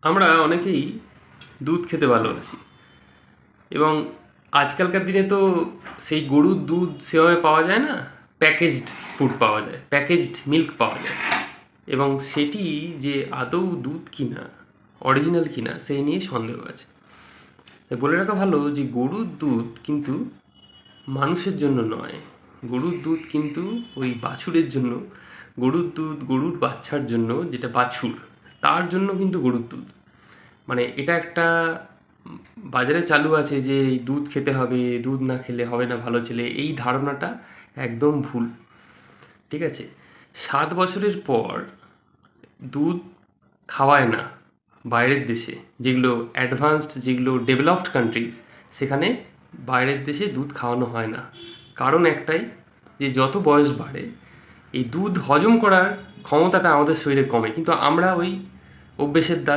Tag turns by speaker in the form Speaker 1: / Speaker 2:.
Speaker 1: আমরা অনেকেই দুধ খেতে ভালোবাসি এবং আজকালকার দিনে তো সেই গরুর দুধ সেভাবে পাওয়া যায় না, প্যাকেজড ফুড পাওয়া যায়, প্যাকেজড মিল্ক পাওয়া যায় এবং সেটি যে আদৌ দুধ কিনা, অরিজিনাল কিনা সেই নিয়ে সন্দেহ আছে। তাই বলে রাখা ভালো যে গরুর দুধ কিন্তু মানুষের জন্য নয়, গরুর দুধ কিন্তু ওই বাছুরের জন্য, গরুর দুধ গরুর বাচ্চার জন্য, যেটা বাছুর তার জন্য কিন্তু গরুর দুধ। মানে এটা একটা বাজারে চালু আছে যে এই দুধ খেতে হবে, দুধ না খেলে হবে না ভালো ছেলে, এই ধারণাটা একদম ভুল। ঠিক আছে, 7 বছরের পর দুধ খাওয়ায় না বাইরের দেশে, যেগুলো অ্যাডভান্সড, যেগুলো ডেভেলপড কান্ট্রিজ, সেখানে বাইরের দেশে দুধ খাওয়ানো হয় না। কারণ একটাই, যে যত বয়স বাড়ে এই দুধ হজম করার ক্ষমতাটা আমাদের শরীরে কমে, কিন্তু আমরা ওই অভ্যেসের দাস